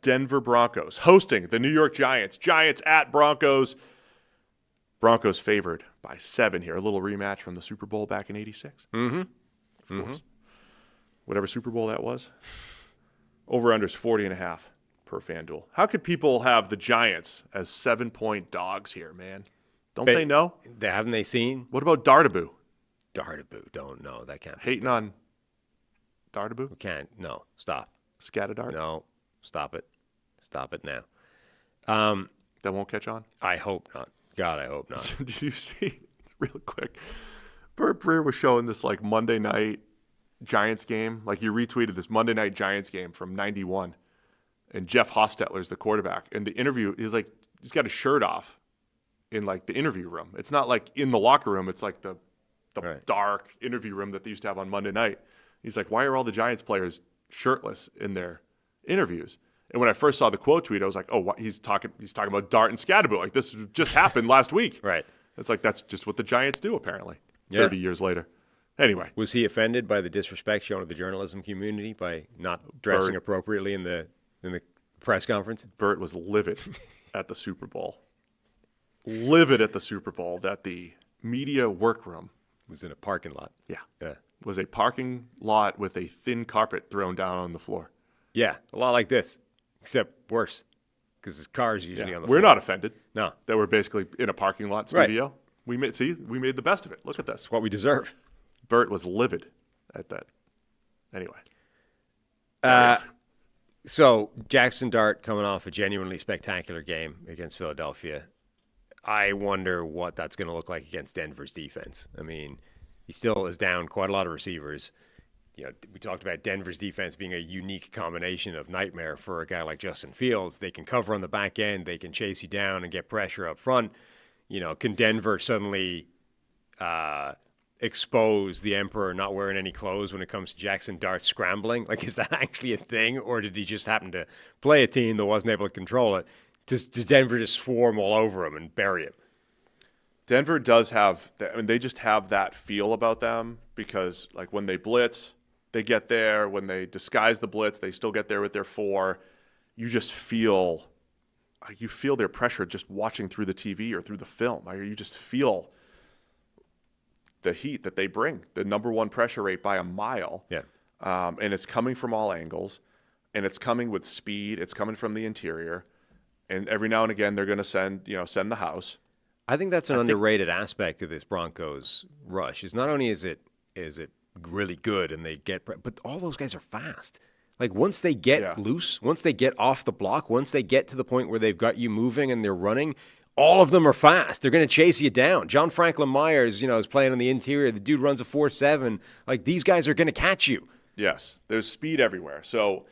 Denver Broncos hosting the New York Giants. Giants at Broncos. Broncos favored by 7 here. A little rematch from the Super Bowl back in '86. Mm-hmm. Of course. Whatever Super Bowl that was. Over-unders 40.5 per FanDuel. How could people have the Giants as 7-point dogs here, man? Don't they know? Haven't they seen? What about Dartaboo? Dartaboo. Don't know. That can't be. Hating on Dartaboo? We can't. No. Stop. Scatadart? No. Stop it. Stop it now. That won't catch on? I hope not. God, I hope not. Did you see, real quick, Bert Breer was showing this like Monday night Giants game. Like he retweeted this Monday night Giants game from '91. And Jeff Hostetler's the quarterback. And the interview, he's got his shirt off in like the interview room. It's not like in the locker room. It's like the Right. dark interview room that they used to have on Monday night. He's like, why are all the Giants players shirtless in their interviews? And when I first saw the quote tweet, I was like, oh, what? He's talking about Dart and Scatterbo. Like this just happened last week. Right. It's like that's just what the Giants do apparently. Yeah. 30 years later. Anyway, Was he offended by the disrespect shown to the journalism community by not dressing appropriately in the press conference? Bert was livid at the Super Bowl. Livid at the Super Bowl that the media workroom Was in a parking lot. Yeah. was a parking lot with a thin carpet thrown down on the floor. Yeah. A lot like this, except worse, because his car's usually on the floor. We're not offended No. that we're basically in a parking lot studio. Right. We made the best of it. Look at this. It's what we deserve. Bert was livid at that. Anyway. So Jackson Dart coming off a genuinely spectacular game against Philadelphia. I wonder what that's going to look like against Denver's defense. I mean, he still is down quite a lot of receivers. You know, we talked about Denver's defense being a unique combination of nightmare for a guy like Justin Fields. They can cover on the back end. They can chase you down and get pressure up front. You know, can Denver suddenly expose the Emperor not wearing any clothes when it comes to Jackson Dart scrambling? Like, is that actually a thing? Or did he just happen to play a team that wasn't able to control it? Does Denver just swarm all over him and bury him? Denver does have, they just have that feel about them because, like, when they blitz, they get there. When they disguise the blitz, they still get there with their 4. You just feel, their pressure just watching through the TV or through the film. You just feel the heat that they bring, the number 1 pressure rate by a mile. Yeah. And it's coming from all angles, and it's coming with speed. It's coming from the interior. And every now and again, they're going to send the house. I think that's an underrated aspect of this Broncos rush. Is not only is it really good and they get, but all those guys are fast. Like once they get loose, once they get off the block, once they get to the point where they've got you moving and they're running, all of them are fast. They're going to chase you down. John Franklin Myers, is playing on the interior. The dude runs a 4.7. Like these guys are going to catch you. Yes, there's speed everywhere. So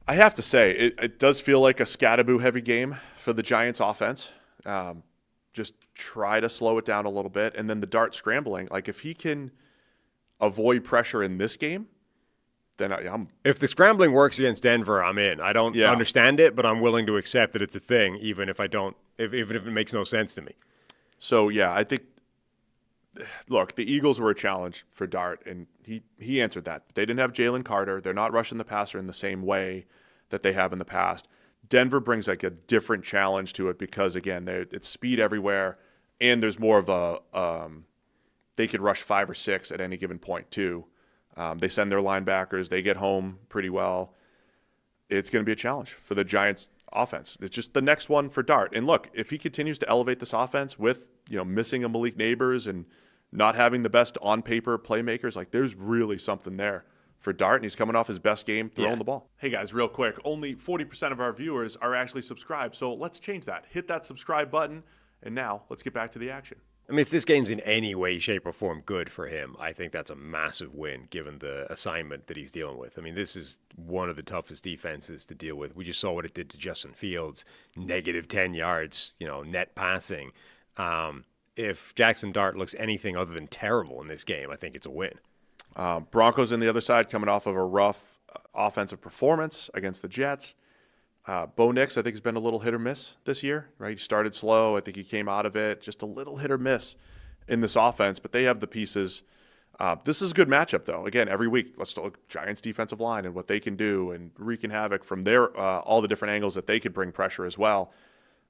I have to say, it does feel like a Scatterbo-heavy game for the Giants offense. Just try to slow it down a little bit. And then the Dart scrambling, like if he can avoid pressure in this game, then I'm... If the scrambling works against Denver, I'm in. I don't understand it, but I'm willing to accept that it's a thing, even if it makes no sense to me. So, yeah, I think... Look, the Eagles were a challenge for Dart, and he answered that. They didn't have Jalen Carter. They're not rushing the passer in the same way that they have in the past. Denver brings like a different challenge to it because, again, it's speed everywhere, and there's more of a they could rush 5 or 6 at any given point, too. They send their linebackers. They get home pretty well. It's going to be a challenge for the Giants' offense. It's just the next one for Dart. And look, if he continues to elevate this offense with missing a Malik Neighbors and not having the best on-paper playmakers, like there's really something there for Dart, and he's coming off his best game throwing the ball. Hey, guys, real quick, only 40% of our viewers are actually subscribed, so let's change that. Hit that subscribe button, and now let's get back to the action. I mean, if this game's in any way, shape, or form good for him, I think that's a massive win given the assignment that he's dealing with. I mean, this is one of the toughest defenses to deal with. We just saw what it did to Justin Fields, negative 10 yards, net passing. If Jackson Dart looks anything other than terrible in this game, I think it's a win. Broncos on the other side coming off of a rough offensive performance against the Jets. Bo Nix, I think, has been a little hit or miss this year, right? He started slow. I think he came out of it just a little hit or miss in this offense, but they have the pieces This is a good matchup, though. Again, every week, let's look Giants' defensive line and what they can do and wreaking havoc from their all the different angles that they could bring pressure as well.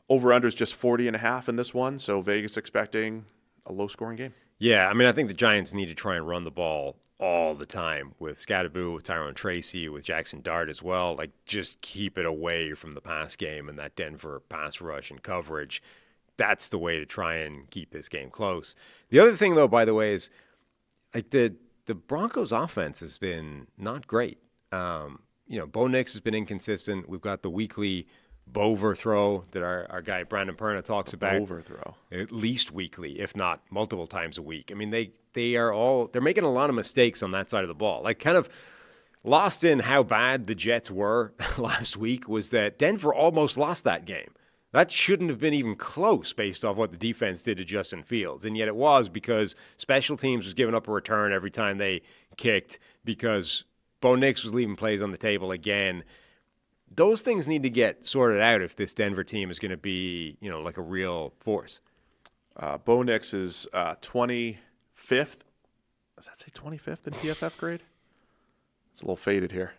Over-under is just 40.5 in this one, so Vegas expecting a low-scoring game. Yeah, I mean, I think the Giants need to try and run the ball all the time with Scatterboo, with Tyrone Tracy, with Jackson Dart as well. Like, just keep it away from the pass game and that Denver pass rush and coverage. That's the way to try and keep this game close. The other thing, though, by the way, is like the Broncos' offense has been not great. Bo Nix has been inconsistent. We've got the weekly overthrow that our guy Brandon Perna talks about. Overthrow. At least weekly, if not multiple times a week. I mean, they're making a lot of mistakes on that side of the ball. Like, kind of lost in how bad the Jets were last week was that Denver almost lost that game. That shouldn't have been even close based off what the defense did to Justin Fields. And yet it was because special teams was giving up a return every time they kicked, because Bo Nix was leaving plays on the table again. Those things need to get sorted out if this Denver team is going to be, like a real force. Bo Nix is 25th. Does that say 25th in PFF grade? It's a little faded here.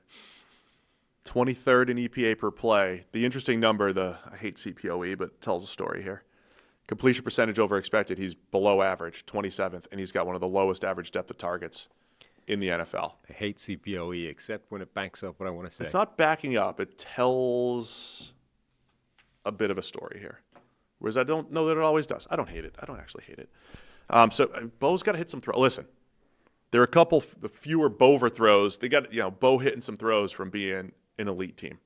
23rd in EPA per play. The interesting number, I hate CPOE, but it tells a story here. Completion percentage over expected, he's below average, 27th, and he's got one of the lowest average depth of targets in the NFL. I hate CPOE, except when it backs up what I want to say. It's not backing up. It tells a bit of a story here. Whereas I don't know that it always does. I don't hate it. I don't actually hate it. So Bo's got to hit some throws. Listen, there are a couple fewer Bo overthrows. They got, Bo hitting some throws from being an elite team.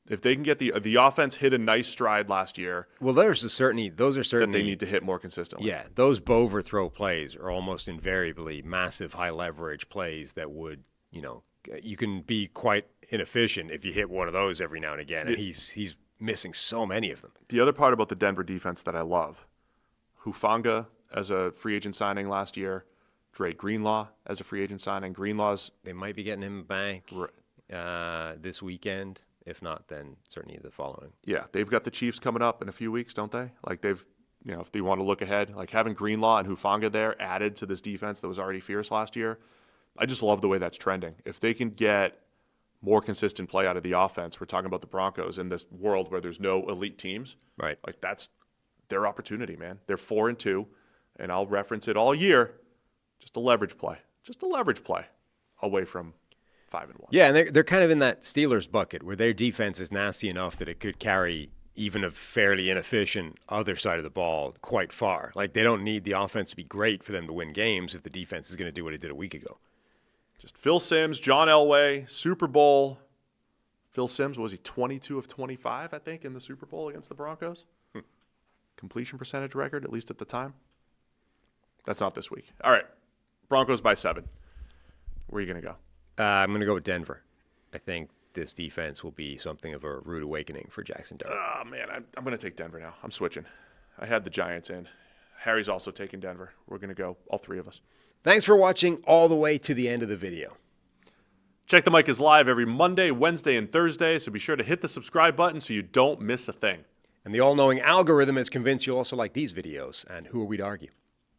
If they can get the offense hit a nice stride last year. Well, those are certainly that they need to hit more consistently. Yeah, those Bo overthrow plays are almost invariably massive high leverage plays that would, you can be quite inefficient if you hit one of those every now and again. And he's missing so many of them. The other part about the Denver defense that I love, Hufanga as a free agent signing last year, Dre Greenlaw as a free agent signing. They might be getting him back this weekend. If not, then certainly the following. Yeah, they've got the Chiefs coming up in a few weeks, don't they? Like if they want to look ahead, like having Greenlaw and Hufanga there added to this defense that was already fierce last year. I just love the way that's trending. If they can get more consistent play out of the offense, we're talking about the Broncos in this world where there's no elite teams. Right. Like that's their opportunity, man. They're 4-2, and I'll reference it all year. Just a leverage play away from 5-1. Yeah, and they're kind of in that Steelers bucket where their defense is nasty enough that it could carry even a fairly inefficient other side of the ball quite far. Like, they don't need the offense to be great for them to win games if the defense is going to do what it did a week ago. Just Phil Simms, John Elway, Super Bowl. Phil Simms, was he 22 of 25, I think, in the Super Bowl against the Broncos? Completion percentage record, at least at the time. That's not this week. All right, Broncos by 7. Where are you going to go? I'm going to go with Denver. I think this defense will be something of a rude awakening for Jackson Dart. Oh, man, I'm going to take Denver now. I'm switching. I had the Giants in. Harry's also taking Denver. We're going to go, all three of us. Thanks for watching all the way to the end of the video. Check the Mic is live every Monday, Wednesday, and Thursday, so be sure to hit the subscribe button so you don't miss a thing. And the all-knowing algorithm is convinced you'll also like these videos, and who are we to argue?